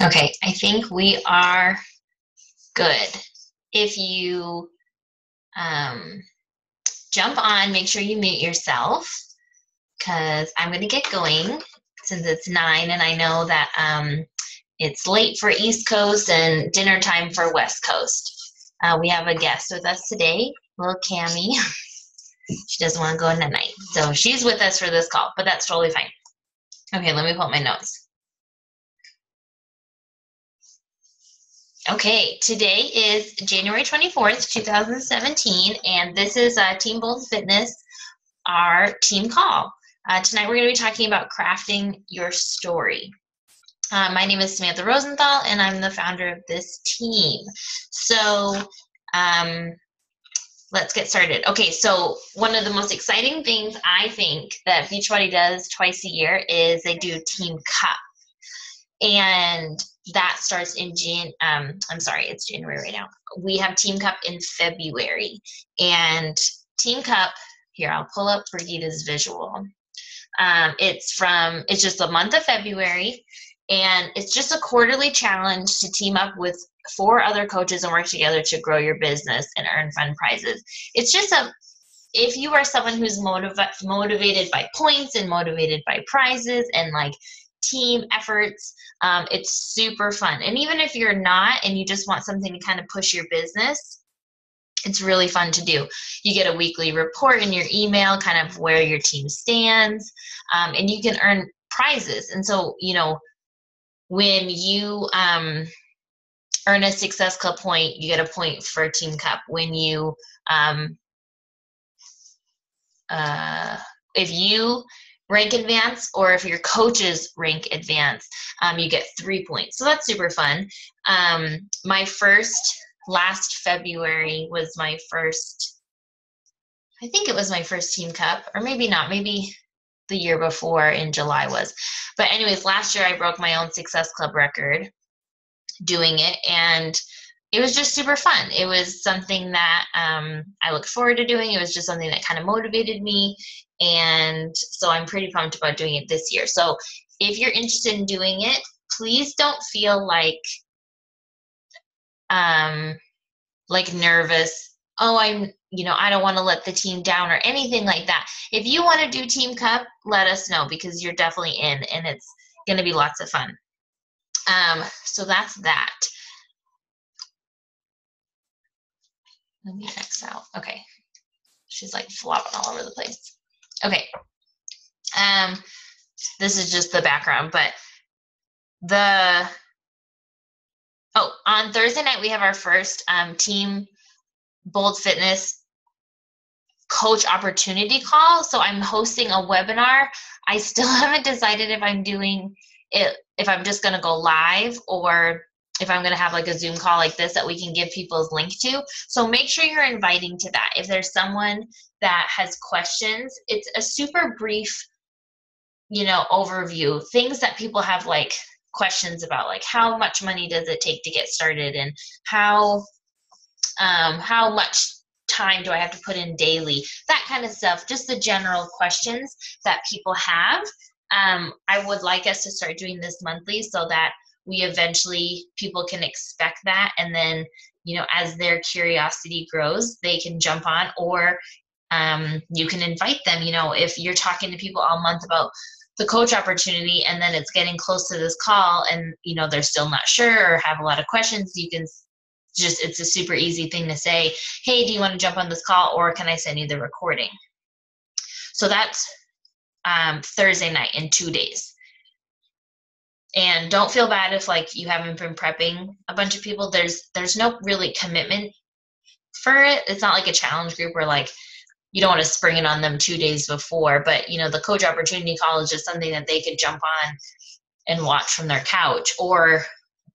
Okay, I think we are good. If you um, jump on, make sure you mute yourself because I'm going to get going since it's 9 and I know that it's late for East Coast and dinner time for West Coast. We have a guest with us today, little Cammie. She doesn't want to go in at night. So she's with us for this call, but that's totally fine. Okay, let me pull up my notes. Okay, today is January 24th, 2017, and this is Team Bold Fitness, our team call. Tonight we're going to be talking about crafting your story. My name is Samantha Rosenthal, and I'm the founder of this team. So let's get started. Okay, so one of the most exciting things I think that Beachbody does twice a year is they do Team Cup. And that starts in it's January right now. We have Team Cup in February. And Team Cup, here, I'll pull up Brigida's visual. It's just the month of February, and it's just a quarterly challenge to team up with 4 other coaches and work together to grow your business and earn fun prizes. It's just if you are someone who's motivated by points and motivated by prizes and like team efforts, it's super fun. And even if you're not and you just want something to kind of push your business, it's really fun to do. You get a weekly report in your email, kind of where your team stands, and you can earn prizes. And so, when you earn a Success Club point, you get a point for Team Cup. When you, if you rank advance, or if your coaches rank advance, you get 3 points. So that's super fun. Last February was my first, I think it was my first Team Cup, or maybe not, maybe the year before in July was. But anyways, last year I broke my own Success Club record doing it, and it was just super fun. It was something that I looked forward to doing. It was just something that kind of motivated me, and so I'm pretty pumped about doing it this year. So if you're interested in doing it, please don't feel like nervous. Oh, I don't want to let the team down or anything like that. If you want to do Team Cup, let us know, because you're definitely in, and it's going to be lots of fun. So that's that. Let me X out. Okay. She's like flopping all over the place. Okay. This is just the background, but on Thursday night, we have our first Team Bold Fitness coach opportunity call. So I'm hosting a webinar. I still haven't decided if I'm doing it, if I'm just going to go live, or if I'm going to have like a Zoom call like this that we can give people's link to. So make sure you're inviting to that. If there's someone that has questions, it's a super brief, overview, things that people have like questions about, like how much money does it take to get started, and how much time do I have to put in daily, that kind of stuff, just the general questions that people have. I would like us to start doing this monthly so that people can expect that, and then as their curiosity grows, they can jump on, or you can invite them. If you're talking to people all month about the coach opportunity, and then it's getting close to this call, and they're still not sure or have a lot of questions, you can it's a super easy thing to say, hey, do you want to jump on this call, or can I send you the recording? So that's Thursday night in 2 days. And don't feel bad if you haven't been prepping a bunch of people. There's no really commitment for it. It's not like a challenge group where you don't want to spring it on them 2 days before, but the coach opportunity call is just something that they could jump on and watch from their couch, or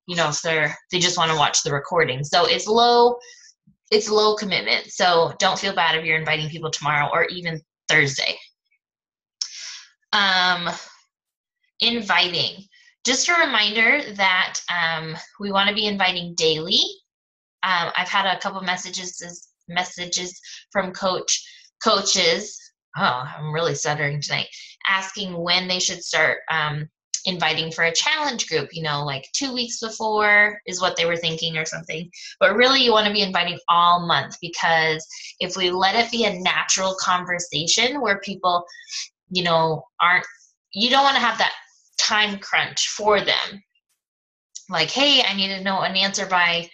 if they just want to watch the recording. So it's low commitment. So don't feel bad if you're inviting people tomorrow or even Thursday. Inviting. Just a reminder that we want to be inviting daily. I've had a couple messages from coaches. Oh, I'm really stuttering tonight. Asking when they should start inviting for a challenge group, like 2 weeks before is what they were thinking or something. But really, you want to be inviting all month, because if we let it be a natural conversation where people, aren't, you don't want to have that time crunch for them. Like, hey, I need to know an answer by,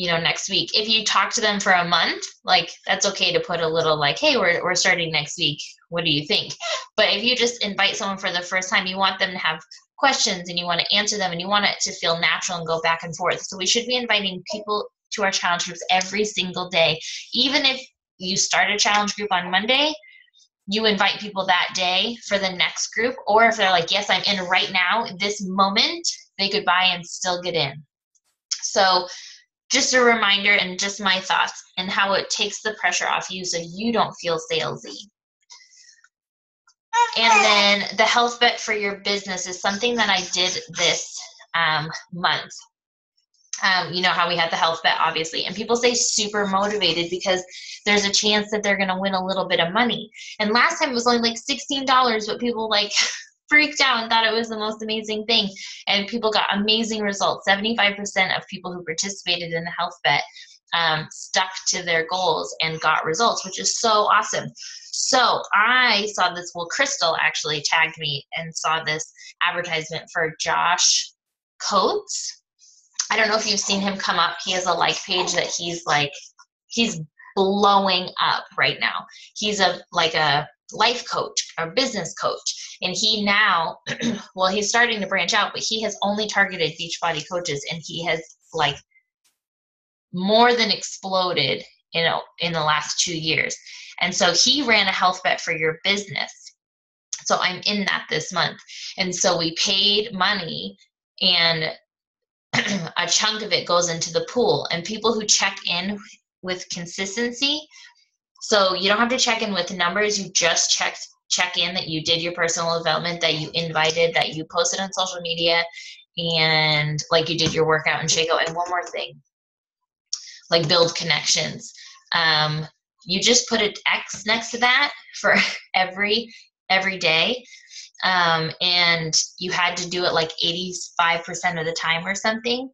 next week. If you talk to them for a month, like, that's okay to put a little like, hey, we're starting next week. What do you think? But if you just invite someone for the first time, you want them to have questions and you want to answer them and you want it to feel natural and go back and forth. So we should be inviting people to our challenge groups every single day. Even if you start a challenge group on Monday, you invite people that day for the next group. Or if they're like, yes, I'm in right now, this moment, they could buy and still get in. So just a reminder, and just my thoughts and how it takes the pressure off you so you don't feel salesy. And then the health bet for your business is something that I did this month. You know how we had the health bet, obviously, and people stay super motivated because there's a chance that they're going to win a little bit of money. And last time it was only like $16, but people freaked out and thought it was the most amazing thing. And people got amazing results. 75% of people who participated in the health bet stuck to their goals and got results, which is so awesome. So I saw this, Crystal actually tagged me and saw this advertisement for Josh Coates. I don't know if you've seen him come up. He has a page that he's blowing up right now. He's a life coach or business coach. And he now, he's starting to branch out, but he has only targeted Beachbody coaches, and he has more than exploded, in the last 2 years. And so he ran a health bet for your business. So I'm in that this month. And so we paid money, and a chunk of it goes into the pool, and people who check in with consistency. So you don't have to check in with numbers. You just check in that you did your personal development, that you invited, that you posted on social media, and you did your workout and shakeout. And one more thing, build connections. You just put an X next to that for every day. And you had to do it 85% of the time or something,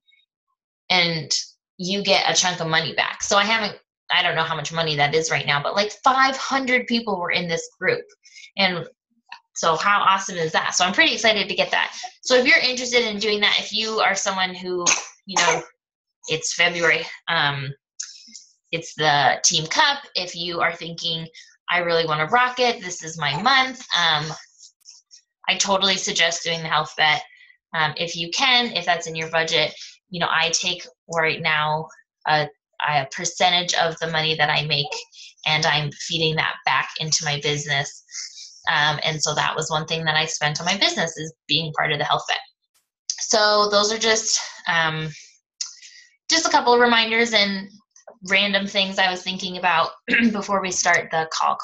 and you get a chunk of money back. So I don't know how much money that is right now, but 500 people were in this group. And so how awesome is that? So I'm pretty excited to get that. So if you're interested in doing that, if you are someone who, it's February, it's the Team Cup. If you are thinking, I really want to rock it, this is my month, I totally suggest doing the health bet. If you can, if that's in your budget. I take right now a percentage of the money that I make, and I'm feeding that back into my business. And so that was one thing that I spent on my business, is being part of the health bet. So those are just a couple of reminders and random things I was thinking about before we start the call.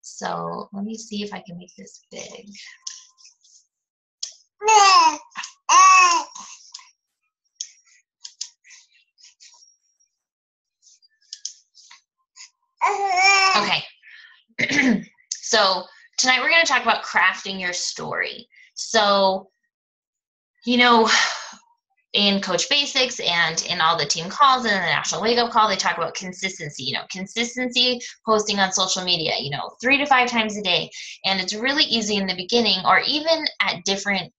So let me see if I can make this big. Okay. So tonight we're going to talk about crafting your story. So, in Coach Basics and in all the team calls and in the National Wake Up Call, they talk about consistency, consistency posting on social media, 3 to 5 times a day. And it's really easy in the beginning, or even at different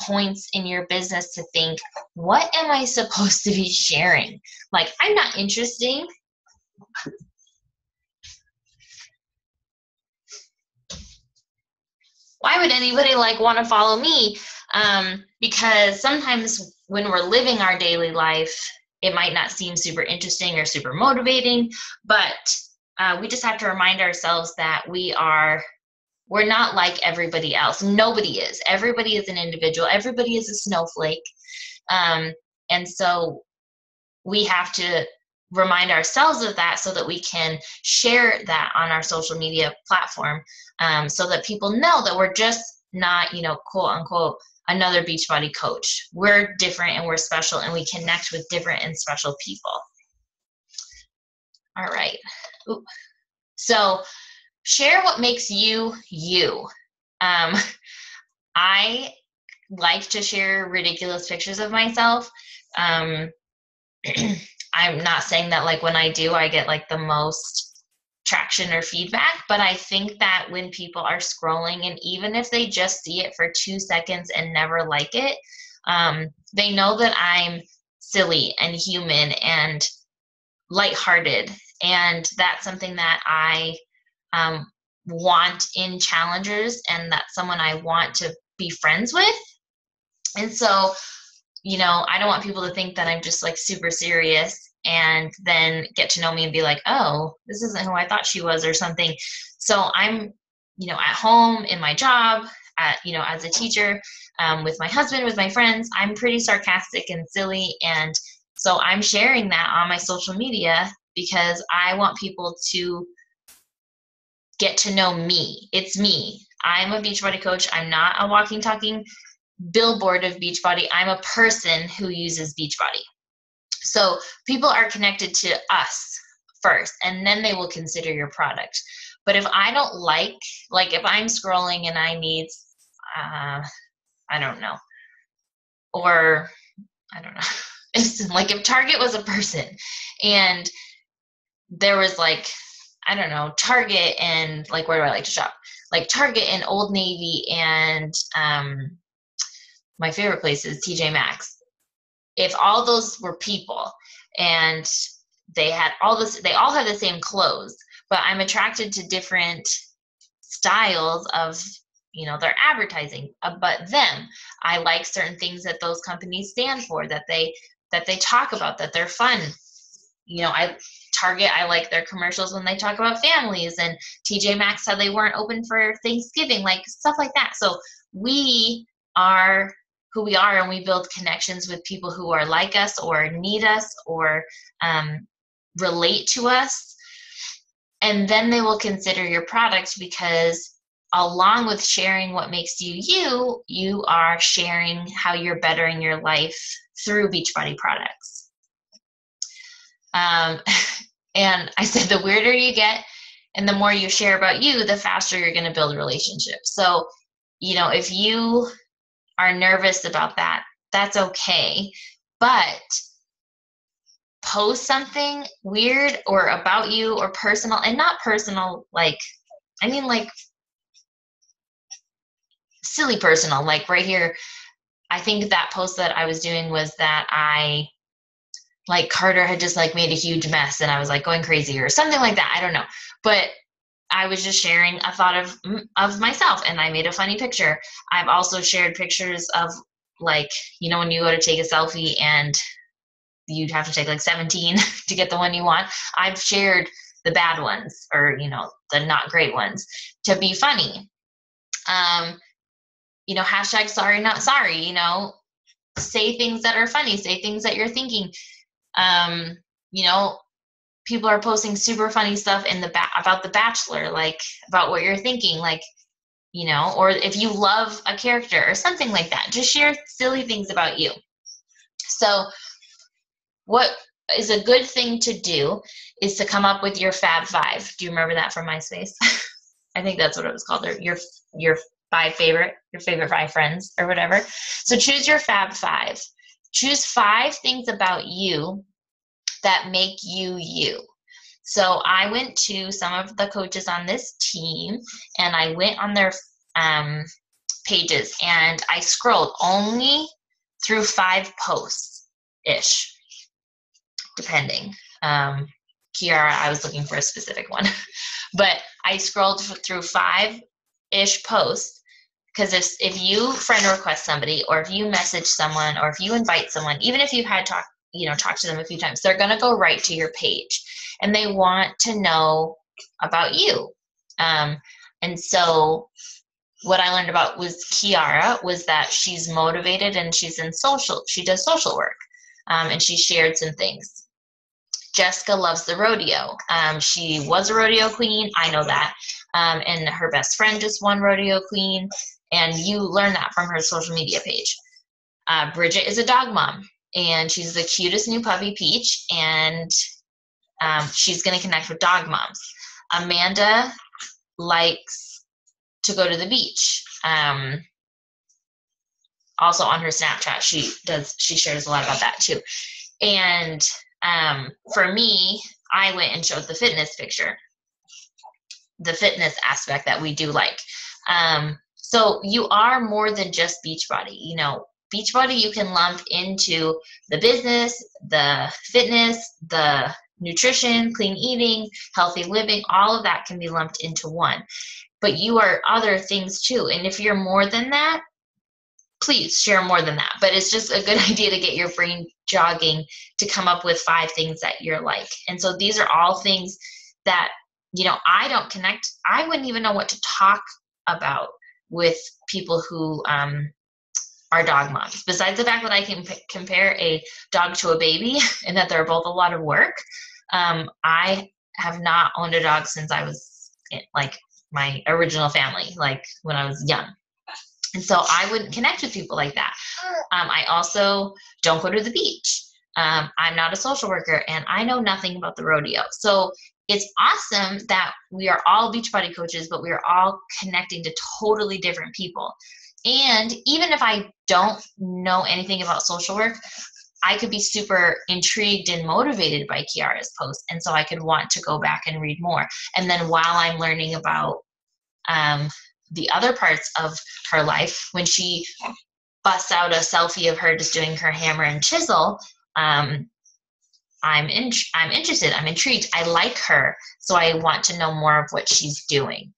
points in your business, to think, what am I supposed to be sharing? I'm not interesting. Why would anybody want to follow me? Because sometimes when we're living our daily life, it might not seem super interesting or super motivating, but we just have to remind ourselves that we're not like everybody else. Nobody is. Everybody is an individual. Everybody is a snowflake. And so we have to remind ourselves of that so that we can share that on our social media platform, so that people know that we're just not, quote unquote, another Beachbody coach. We're different and we're special, and we connect with different and special people. All right. Ooh. So share what makes you, you. I like to share ridiculous pictures of myself. Um, I'm not saying that like when I do, I get like the most traction or feedback, but I think that when people are scrolling, and even if they just see it for 2 seconds and never like it, they know that I'm silly and human and lighthearted. And that's something that I want in challengers, and that's someone I want to be friends with. And so, you know, I don't want people to think that I'm just like super serious and then get to know me and be like, oh, this isn't who I thought she was or something. So I'm, you know, at home, in my job, you know, as a teacher, with my husband, with my friends, I'm pretty sarcastic and silly. And so I'm sharing that on my social media because I want people to get to know me. It's me. I'm a Beachbody coach. I'm not a walking, talking billboard of Beachbody. I'm a person who uses Beachbody. So people are connected to us first, and then they will consider your product. But if I don't like if I'm scrolling and I need, I don't know, or I don't know, it's like if Target was a person and there was like, I don't know, Target and like, where do I like to shop? Like Target and Old Navy and my favorite place is TJ Maxx. If all those were people and they had all this, they all have the same clothes, but I'm attracted to different styles of, you know, their advertising. But them, I like certain things that those companies stand for, that they talk about, that they're fun. You know, Target, I like their commercials when they talk about families, and TJ Maxx, how they weren't open for Thanksgiving, like stuff like that. So we are who we are, and we build connections with people who are like us or need us or relate to us. And then they will consider your product, because along with sharing what makes you you, you are sharing how you're bettering your life through Beachbody products. And I said the weirder you get and the more you share about you, the faster you're going to build relationships. So, you know, if you are nervous about that, that's okay. But post something weird or about you or personal, and not personal, like, I mean, like silly personal, like right here. I think that post that I was doing was that like Carter had just like made a huge mess and I was like going crazy or something like that. I don't know. But I was just sharing a thought of myself, and I made a funny picture. I've also shared pictures of, like, you know, when you go to take a selfie and you'd have to take like 17 to get the one you want. I've shared the bad ones, or, you know, the not great ones, to be funny. You know, hashtag sorry, not sorry, you know, say things that are funny, say things that you're thinking. You know, people are posting super funny stuff in about The Bachelor, like about what you're thinking, like, you know, or if you love a character or something like that, just share silly things about you. So what is a good thing to do is to come up with your Fab Five. Do you remember that from MySpace? I think that's what it was called, or your favorite 5 friends or whatever. So choose your Fab Five. Choose 5 things about you that make you you. So I went to some of the coaches on this team, and I went on their pages, and I scrolled only through 5 posts-ish, depending. Kiara, I was looking for a specific one. But I scrolled through 5-ish posts, because if you friend request somebody, or if you message someone, or if you invite someone, even if you've had talk to them a few times, they're going to go right to your page, and they want to know about you. And so what I learned about was Kiara was that she's motivated, and she does social work, and she shared some things. Jessica loves the rodeo. She was a rodeo queen. I know that. And her best friend just won rodeo queen. And you learn that from her social media page. Bridget is a dog mom, and she's the cutest new puppy, Peach. And she's going to connect with dog moms. Amanda likes to go to the beach. also on her Snapchat, she shares a lot about that too. And for me, I went and showed the fitness picture, the fitness aspect that we do like. So you are more than just Beachbody. You know, Beachbody you can lump into the business, the fitness, the nutrition, clean eating, healthy living, all of that can be lumped into one. But you are other things too. And if you're more than that, please share more than that. But it's just a good idea to get your brain jogging to come up with 5 things that you're like. And so these are all things that, you know, I don't connect. I wouldn't even know what to talk about with people who are dog moms. Besides the fact that I can compare a dog to a baby and that they're both a lot of work, I have not owned a dog since I was like my original family, like when I was young. And so I wouldn't connect with people like that. I also don't go to the beach. I'm not a social worker, and I know nothing about the rodeo. So it's awesome that we are all Beachbody coaches, but we are all connecting to totally different people. And even if I don't know anything about social work, I could be super intrigued and motivated by Kiara's post. And so I could want to go back and read more. And then while I'm learning about the other parts of her life, when she busts out a selfie of her just doing her hammer and chisel, I'm interested, I'm intrigued, I like her, so I want to know more of what she's doing.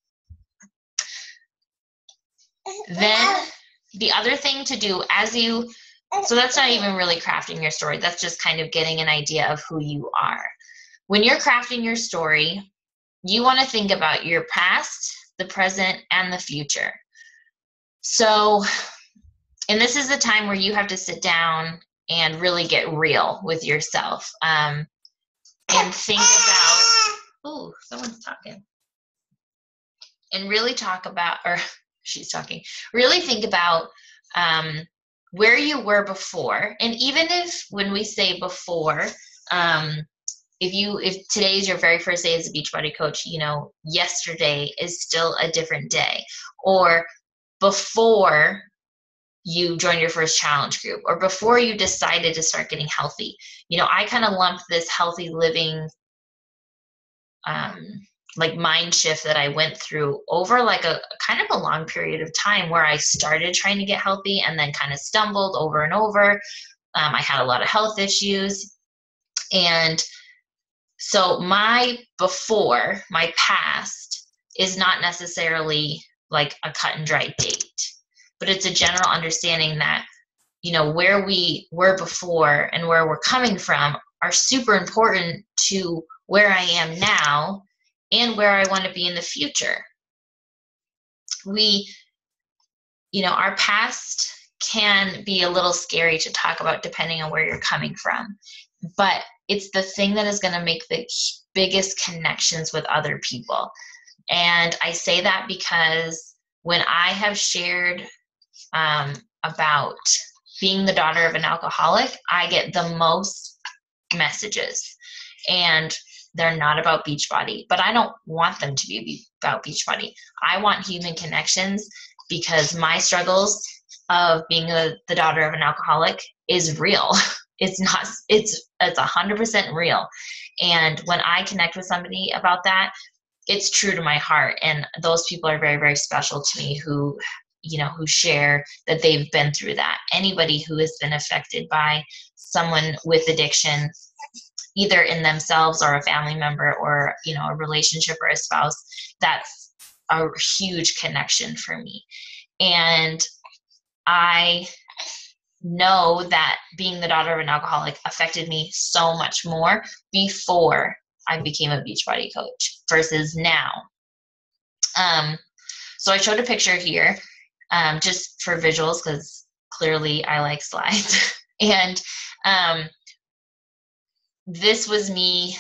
Then the other thing to do so that's not even really crafting your story, that's just kind of getting an idea of who you are. When you're crafting your story, you want to think about your past, the present, and the future. So, and this is the time where you have to sit down and really get real with yourself, and think about, oh, someone's talking, and really talk about, or she's talking, really think about where you were before. And even if, when we say before, if today is your very first day as a Beachbody coach, you know, yesterday is still a different day. Or before you joined your first challenge group, or before you decided to start getting healthy. You know, I kind of lump this healthy living like mind shift that I went through over like a kind of a long period of time, where I started trying to get healthy and then kind of stumbled over and over. I had a lot of health issues. And so my before, my past, is not necessarily like a cut and dry date, but it's a general understanding that, you know, where we were before and where we're coming from are super important to where I am now and where I want to be in the future. You know, our past can be a little scary to talk about depending on where you're coming from, but it's the thing that is going to make the biggest connections with other people. And I say that because when I have shared about being the daughter of an alcoholic, I get the most messages, and they're not about Beachbody, but I don't want them to be about Beachbody. I want human connections, because my struggles of being the daughter of an alcoholic is real. It's 100% real. And when I connect with somebody about that, it's true to my heart. And those people are very, very special to me, who, you know, who share that they've been through that. Anybody who has been affected by someone with addiction, either in themselves or a family member, or, you know, a relationship or a spouse, that's a huge connection for me. And I know that being the daughter of an alcoholic affected me so much more before I became a Beachbody coach versus now. So I showed a picture here just for visuals, because clearly I like slides. And this was me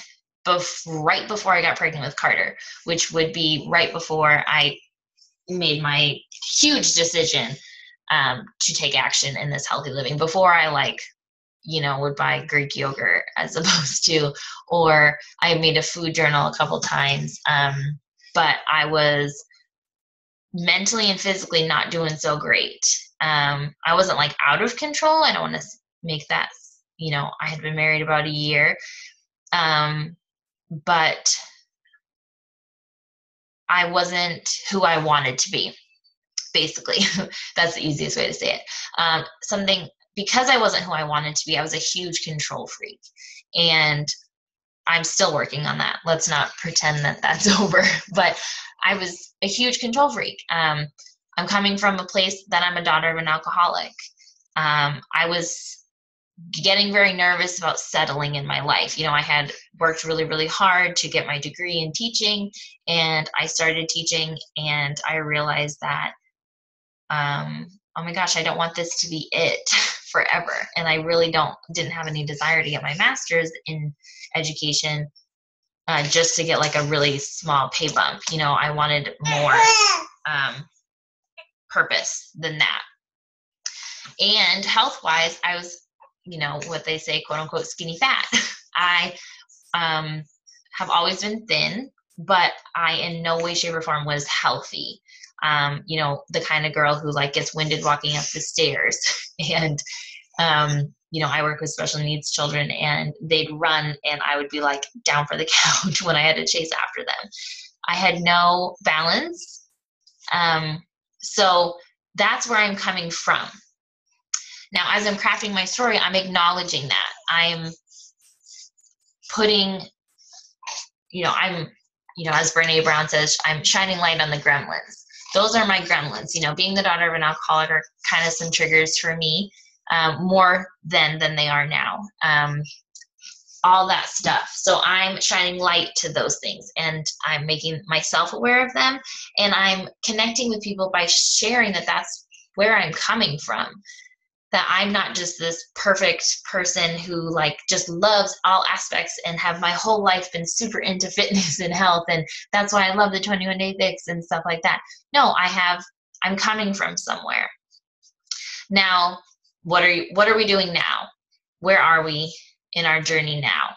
right before I got pregnant with Carter, which would be right before I made my huge decision to take action in this healthy living. Before I would buy Greek yogurt as opposed to, or I made a food journal a couple times. But I was mentally and physically not doing so great. I wasn't like out of control. I don't want to make that, I had been married about a year. But I wasn't who I wanted to be, basically. That's the easiest way to say it. Because I wasn't who I wanted to be, I was a huge control freak. And I'm still working on that. Let's not pretend that that's over. But I was a huge control freak. I'm coming from a place that I'm a daughter of an alcoholic. I was getting very nervous about settling in my life. I had worked really, really hard to get my degree in teaching, and I started teaching, and I realized that, oh my gosh, I don't want this to be it forever. And I really didn't have any desire to get my master's in education just to get like a really small pay bump. I wanted more purpose than that. And health-wise, I was, what they say, quote unquote, skinny fat. I have always been thin, but I in no way, shape, or form was healthy. The kind of girl who like gets winded walking up the stairs. And, I work with special needs children, and they'd run and I would be like down for the couch when I had to chase after them. I had no balance. So that's where I'm coming from. Now, as I'm crafting my story, I'm acknowledging that. I'm putting, as Brene Brown says, I'm shining light on the gremlins. Those are my gremlins. Being the daughter of an alcoholic are kind of some triggers for me, more than they are now. All that stuff. So I'm shining light to those things, and I'm making myself aware of them, and I'm connecting with people by sharing that that's where I'm coming from. That I'm not just this perfect person who like just loves all aspects and have my whole life been super into fitness and health, and that's why I love the 21 Day Fix and stuff like that. No, I'm coming from somewhere. Now, what are we doing now? Where are we in our journey now?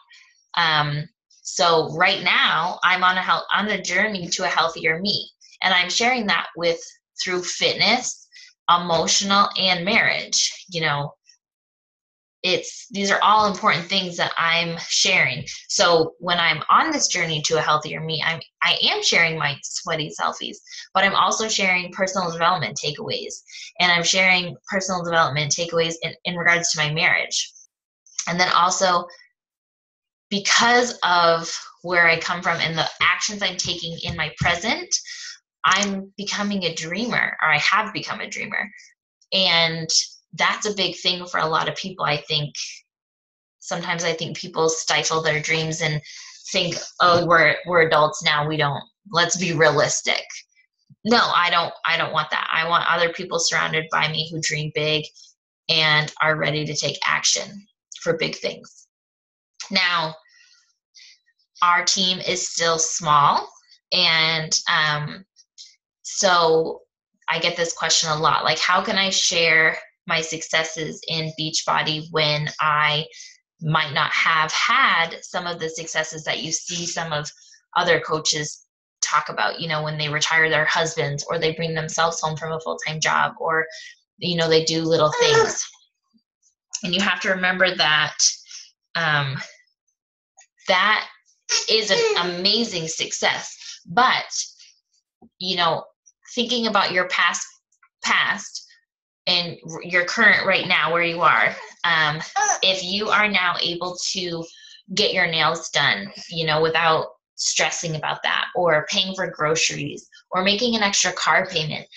So right now I'm on a journey to a healthier me, and I'm sharing that through fitness, emotional, and marriage. These are all important things that I'm sharing. So when I'm on this journey to a healthier me, I am sharing my sweaty selfies, but I'm also sharing personal development takeaways, and I'm sharing personal development takeaways in regards to my marriage. And then also, because of where I come from and the actions I'm taking in my present, I'm becoming a dreamer, or I have become a dreamer. And that's a big thing for a lot of people. I think sometimes people stifle their dreams and think, oh, we're adults now, let's be realistic. No, I don't want that. I want other people surrounded by me who dream big and are ready to take action for big things. Now, our team is still small, and so I get this question a lot, like, how can I share my successes in Beachbody when I might not have had some of the successes that you see some of other coaches talk about, when they retire their husbands, or they bring themselves home from a full-time job, or, they do little things. And you have to remember that that is an amazing success. But, thinking about your past and your current right now, where you are, if you are now able to get your nails done, without stressing about that, or paying for groceries, or making an extra car payment,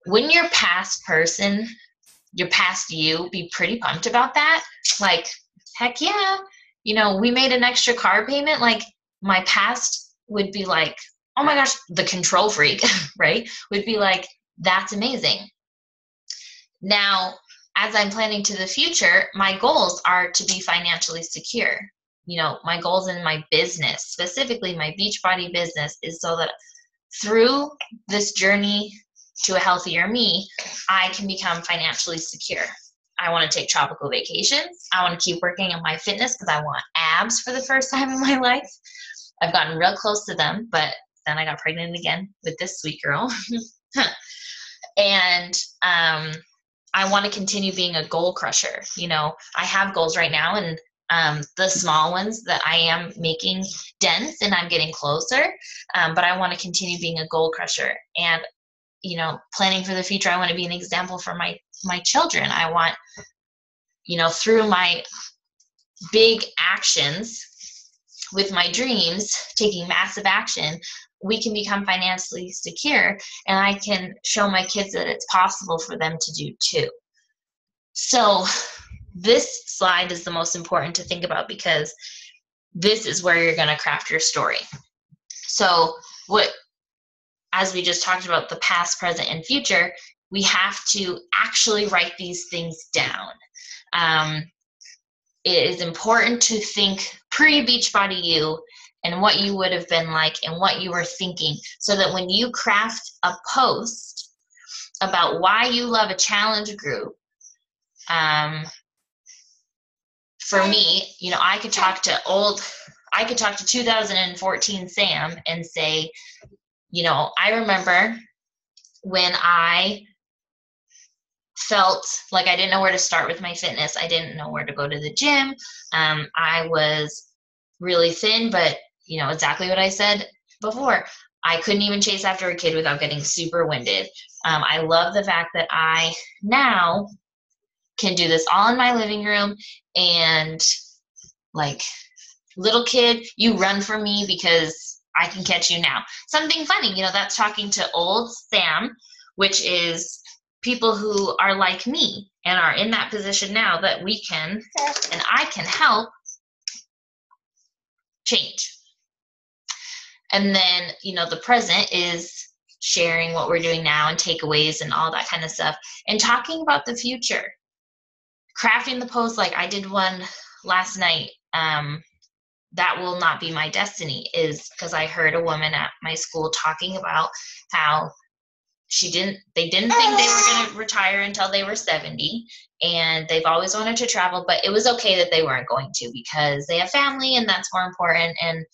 wouldn't your past you be pretty pumped about that? Like, heck yeah, we made an extra car payment. Like, my past would be like, oh my gosh, the control freak, right? Would be like, that's amazing. Now, as I'm planning to the future, my goals are to be financially secure. My goals in my business, specifically my Beachbody business, is so that through this journey to a healthier me, I can become financially secure. I want to take tropical vacations. I want to keep working on my fitness because I want abs for the first time in my life. I've gotten real close to them, but then I got pregnant again with this sweet girl. And I want to continue being a goal crusher. I have goals right now, and the small ones that I am making dents and I'm getting closer, but I want to continue being a goal crusher. And planning for the future, I want to be an example for my children. I want, through my big actions with my dreams, taking massive action, we can become financially secure, and I can show my kids that it's possible for them to do too. So this slide is the most important to think about, because this is where you're going to craft your story. So as we just talked about, the past, present, and future, we have to actually write these things down. It is important to think pre-Beachbody you and what you would have been like and what you were thinking, so that when you craft a post about why you love a challenge group, for me, I could talk to 2014 Sam and say, I remember when I felt like I didn't know where to start with my fitness. I didn't know where to go to the gym. I was really thin, but exactly what I said before. I couldn't even chase after a kid without getting super winded. I love the fact that I now can do this all in my living room, and like, little kid, you run for me because I can catch you now. Something funny, that's talking to old Sam, which is people who are like me and are in that position now that we can, and I can help change. And then, the present is sharing what we're doing now and takeaways and all that kind of stuff, and talking about the future. Crafting the post, like I did one last night, that will not be my destiny, is because I heard a woman at my school talking about how they didn't think they were going to retire until they were 70, and they've always wanted to travel, but it was okay that they weren't going to because they have family and that's more important. And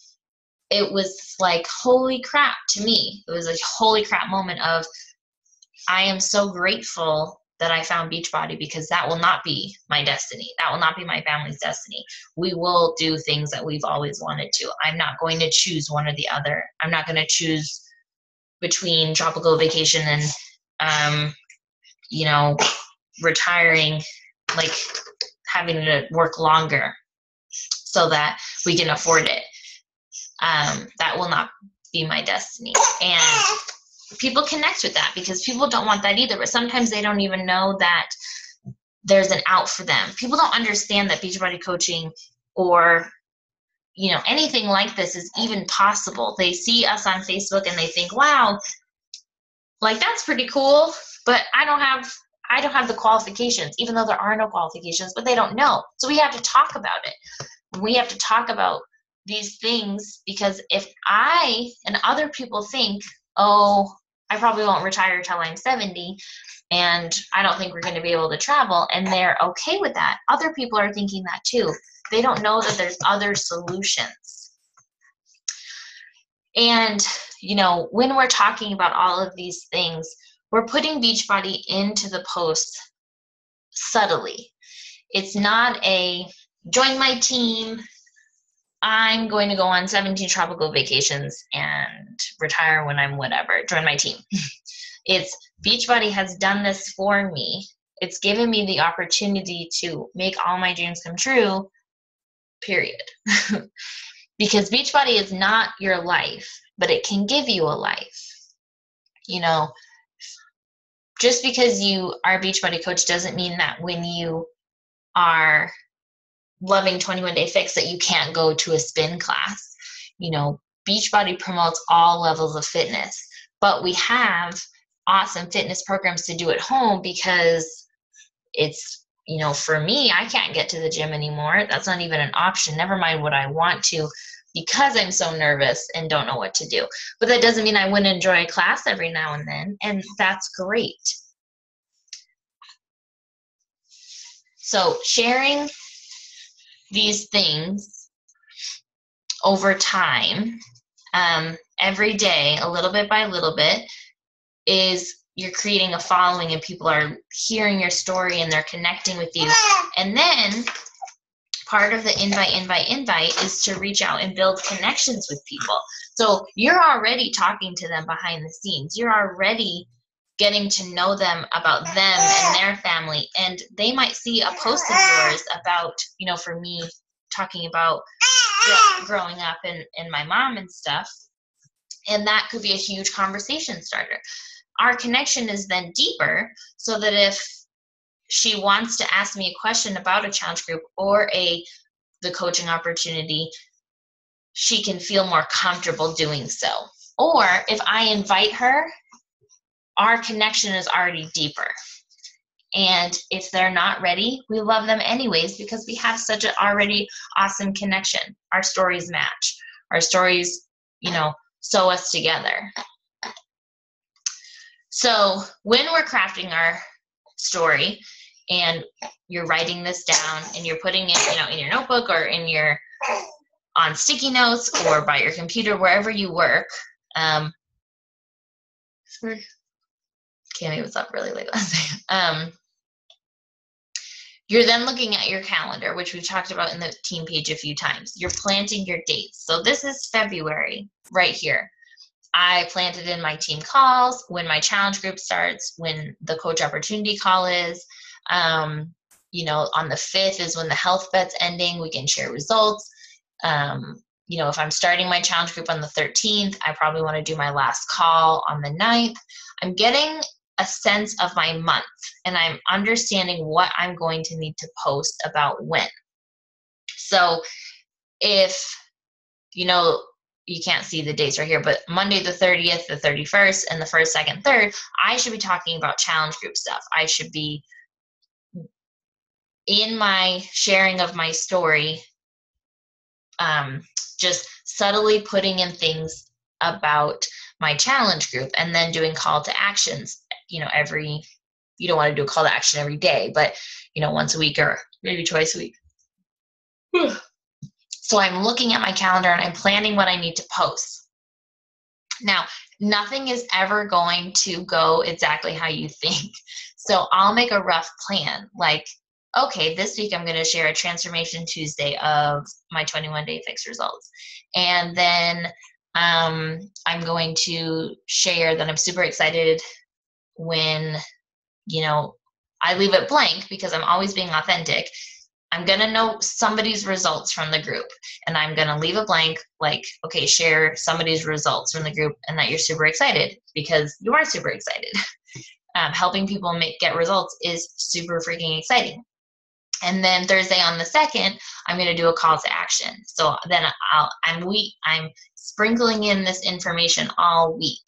it was like, holy crap to me. It was a holy crap moment of, I am so grateful that I found Beachbody, because that will not be my destiny. That will not be my family's destiny. We will do things that we've always wanted to. I'm not going to choose one or the other. I'm not going to choose between tropical vacation and, retiring, like having to work longer so that we can afford it. That will not be my destiny. And people connect with that because people don't want that either, but sometimes they don't even know that there's an out for them. People don't understand that Beachbody coaching or anything like this is even possible. They see us on Facebook and they think, wow, like that's pretty cool, but I don't have the qualifications, even though there are no qualifications, but they don't know. So we have to talk about it. We have to talk about these things, because if I and other people think, oh, I probably won't retire till I'm 70, and I don't think we're going to be able to travel, and they're okay with that. Other people are thinking that too. They don't know that there's other solutions. And, when we're talking about all of these things, we're putting Beachbody into the post subtly. It's not a join my team, I'm going to go on 17 tropical vacations and retire when I'm whatever, join my team. It's Beachbody has done this for me. It's given me the opportunity to make all my dreams come true, period. Because Beachbody is not your life, but it can give you a life. Just because you are a Beachbody coach doesn't mean that when you are loving 21 Day Fix that you can't go to a spin class. Beachbody promotes all levels of fitness, but we have awesome fitness programs to do at home, because it's, for me, I can't get to the gym anymore. That's not even an option. Never mind what I want to, because I'm so nervous and don't know what to do. But that doesn't mean I wouldn't enjoy a class every now and then, and that's great. So sharing these things over time, every day, a little bit by little bit, is you're creating a following and people are hearing your story and they're connecting with you. And then part of the invite is to reach out and build connections with people. So you're already talking to them behind the scenes. You're already getting to know them about them and their family. And they might see a post of yours about, you know, for me, talking about growing up and my mom and stuff. And that could be a huge conversation starter. Our connection is then deeper, so that if she wants to ask me a question about a challenge group or the coaching opportunity, she can feel more comfortable doing so. Or if I invite her, our connection is already deeper. And if they're not ready, we love them anyways, because we have such an already awesome connection. Our stories match. Our stories, you know, sew us together. So when we're crafting our story and you're writing this down and you're putting it, you know, in your notebook or on sticky notes or by your computer, wherever you work. Cammy was up really late last night. You're then looking at your calendar, which we've talked about in the team page a few times. You're planting your dates. So this is February right here. I planted in my team calls, when my challenge group starts, when the coach opportunity call is. You know, on the 5th is when the health bet's ending. We can share results. You know, if I'm starting my challenge group on the 13th, I probably want to do my last call on the 9th. I'm getting a sense of my month, and I'm understanding what I'm going to need to post about when. So if, you know, you can't see the dates right here, but Monday the 30th, the 31st, and the 1st, 2nd, 3rd, I should be talking about challenge group stuff. I should be in my sharing of my story, just subtly putting in things about my challenge group, and then doing call to actions, you know, you don't want to do a call to action every day, but, you know, once a week or maybe twice a week. So I'm looking at my calendar and I'm planning what I need to post. Now, nothing is ever going to go exactly how you think. So I'll make a rough plan, like, okay, this week I'm going to share a Transformation Tuesday of my 21-day fix results. And then I'm going to share that I'm super excited when, you know, I leave it blank because I'm always being authentic. I'm going to know somebody's results from the group, and I'm going to leave it blank, like, okay, share somebody's results from the group and that you're super excited, because you are super excited. Helping people get results is super freaking exciting. And then Thursday on the 2nd, I'm going to do a call to action. So then I'm sprinkling in this information all week.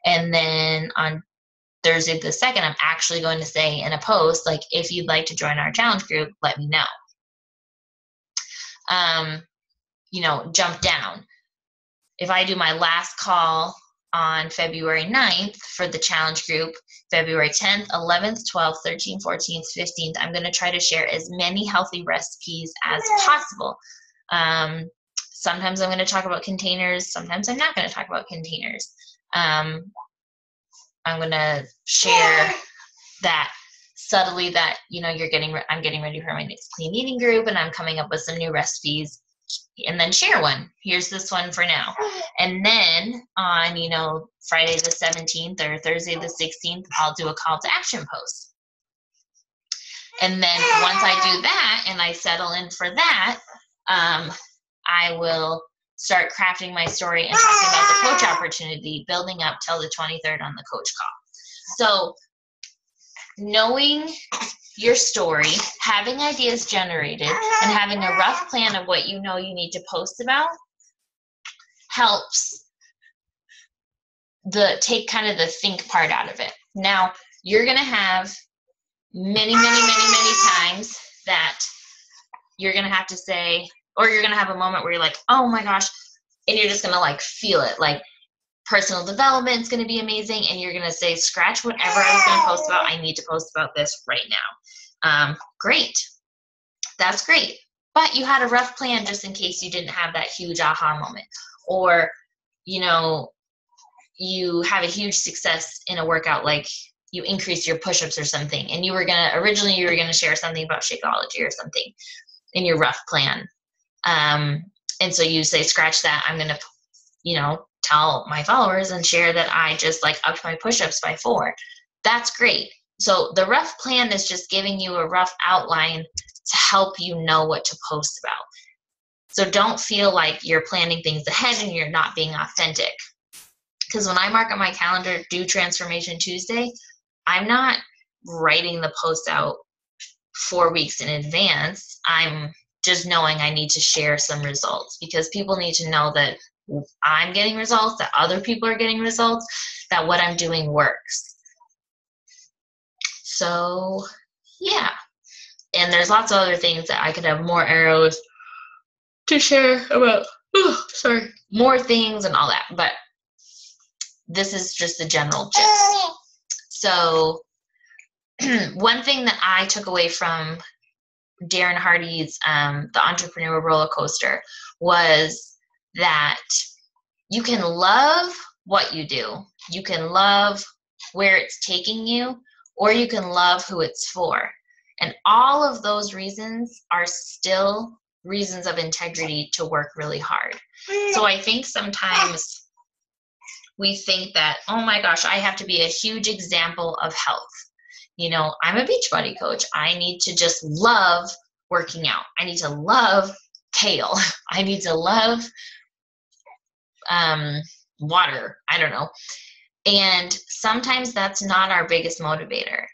And then on Thursday the 2nd, I'm actually going to say in a post, like, if you'd like to join our challenge group, let me know. You know, jump down. If I do my last call on February 9th for the challenge group, February 10th, 11th, 12th, 13th, 14th, 15th, I'm going to try to share as many healthy recipes as possible. Sometimes I'm going to talk about containers. Sometimes I'm not going to talk about containers. I'm going to share that subtly, that, you know, I'm getting ready for my next clean eating group and I'm coming up with some new recipes, and then share one. Here's this one for now. And then on, you know, Friday the 17th or Thursday the 16th, I'll do a call to action post. And then once I do that and I settle in for that, I will start crafting my story and talking about the coach opportunity, building up till the 23rd on the coach call. So knowing your story, having ideas generated, and having a rough plan of what you know you need to post about helps take kind of the think part out of it. Now, you're going to have many times that you're going to have to say, or you're going to have a moment where you're like, oh my gosh, and you're just going to like feel it, like personal development is going to be amazing, and you're going to say, scratch whatever I was going to post about, I need to post about this right now. Great. That's great. But you had a rough plan just in case you didn't have that huge aha moment. Or, you know, you have a huge success in a workout, like you increase your push-ups or something, and originally you were gonna share something about Shakeology or something in your rough plan. And so you say, scratch that, I'm gonna, tell my followers and share that I just like upped my push-ups by 4. That's great. So the rough plan is just giving you a rough outline to help you know what to post about. So don't feel like you're planning things ahead and you're not being authentic. Because when I mark on my calendar, do Transformation Tuesday, I'm not writing the post out 4 weeks in advance. I'm just knowing I need to share some results, because people need to know that I'm getting results, that other people are getting results, that what I'm doing works. So, yeah. And there's lots of other things that I could have more arrows to share about. More things and all that. But this is just the general gist. So, one thing that I took away from Darren Hardy's The Entrepreneur Roller Coaster was that you can love what you do. You can love where it's taking you, or you can love who it's for. And all of those reasons are still reasons of integrity to work really hard. So I think sometimes we think that, oh my gosh, I have to be a huge example of health. I'm a Beachbody coach. I need to just love working out. I need to love kale. I need to love water. I don't know. And sometimes that's not our biggest motivator.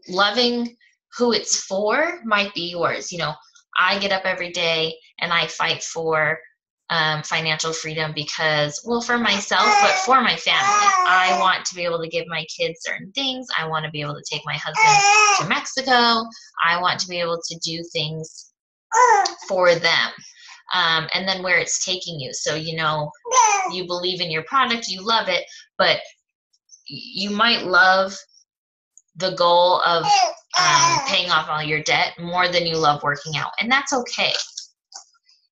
Loving who it's for might be yours. I get up every day and I fight for financial freedom because, well, for myself, but for my family. I want to be able to give my kids certain things. I want to be able to take my husband to Mexico. I want to be able to do things for them. And then where it's taking you. So, you believe in your product, you love it, but you might love the goal of paying off all your debt more than you love working out. And that's okay.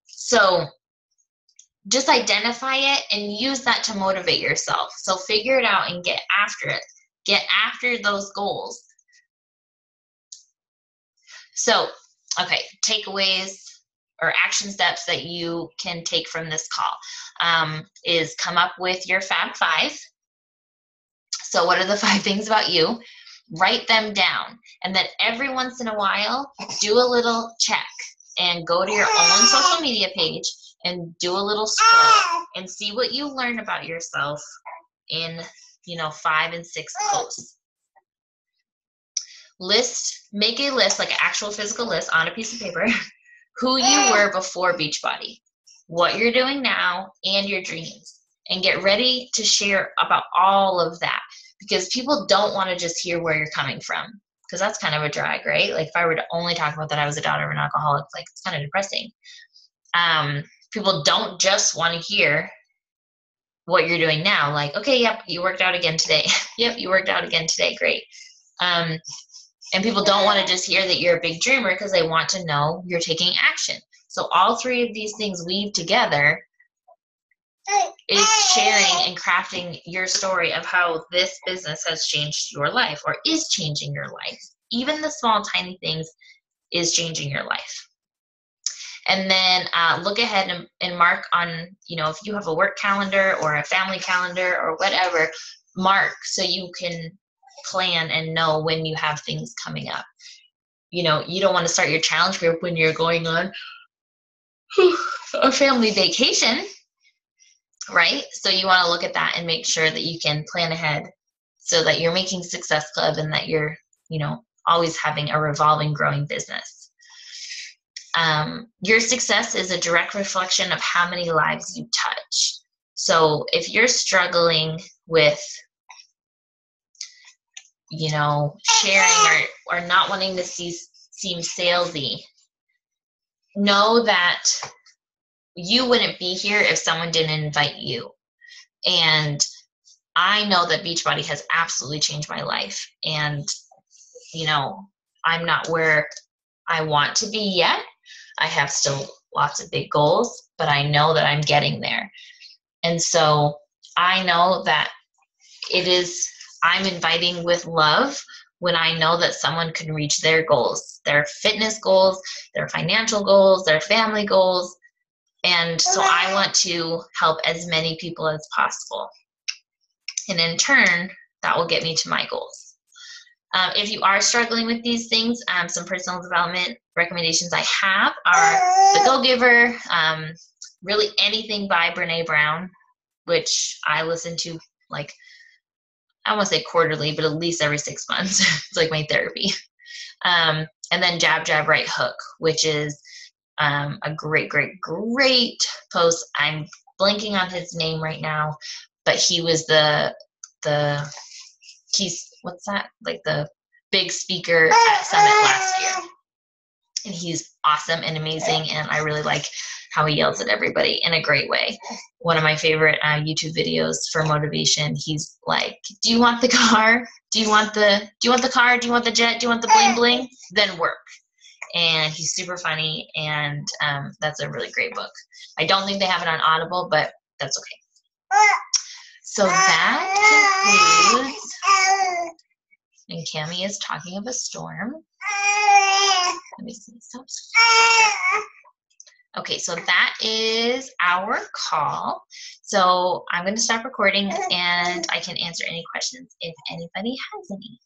So just identify it and use that to motivate yourself. So figure it out and get after it. Get after those goals. So, okay, takeaways or action steps that you can take from this call is come up with your Fab 5. So what are the 5 things about you? Write them down. And then every once in a while, do a little check and go to your own social media page and do a little scroll and see what you learn about yourself in, 5 and 6 posts. Make a list, like an actual physical list on a piece of paper, who you were before Beachbody, what you're doing now, and your dreams. And get ready to share about all of that, because people don't want to just hear where you're coming from, because that's kind of a drag, right? Like if I were to only talk about that I was a daughter of an alcoholic, like it's kind of depressing. People don't just want to hear what you're doing now. Like, okay, yep, you worked out again today. Yep, you worked out again today. Great. And people don't want to just hear that you're a big dreamer, because they want to know you're taking action. So all 3 of these things weave together is sharing and crafting your story of how this business has changed your life or is changing your life. Even the small, tiny things is changing your life. And then look ahead and mark on, if you have a work calendar or a family calendar or whatever, mark so you can plan and know when you have things coming up. You don't want to start your challenge group when you're going on a family vacation, right? So you want to look at that and make sure that you can plan ahead so that you're making Success Club and that you're, always having a revolving, growing business. Your success is a direct reflection of how many lives you touch. So if you're struggling with, sharing or not wanting to seem salesy, know that you wouldn't be here if someone didn't invite you. And I know that Beachbody has absolutely changed my life. And, I'm not where I want to be yet. I have still lots of big goals, but I know that I'm getting there. And so I know that I'm inviting with love when I know that someone can reach their goals, their fitness goals, their financial goals, their family goals. And so I want to help as many people as possible. And in turn, that will get me to my goals. If you are struggling with these things, some personal development recommendations I have are The Go-Giver, really anything by Brene Brown, which I listen to like, I won't say quarterly, but at least every 6 months. It's like my therapy. And then Jab, Jab, Right Hook, which is a great post. I'm blanking on his name right now, but he was what's that? Like the big speaker at Summit last year. And he's awesome and amazing, and I really like how he yells at everybody in a great way. One of my favorite YouTube videos for motivation, he's like, do you want the car? Do you want the car? Do you want the jet? Do you want the bling bling? Then work. And he's super funny, and that's a really great book. I don't think they have it on Audible, but that's okay. So that concludes, and Cami is talking of a storm. Let me see. Okay, so that is our call. So I'm going to stop recording, and I can answer any questions if anybody has any.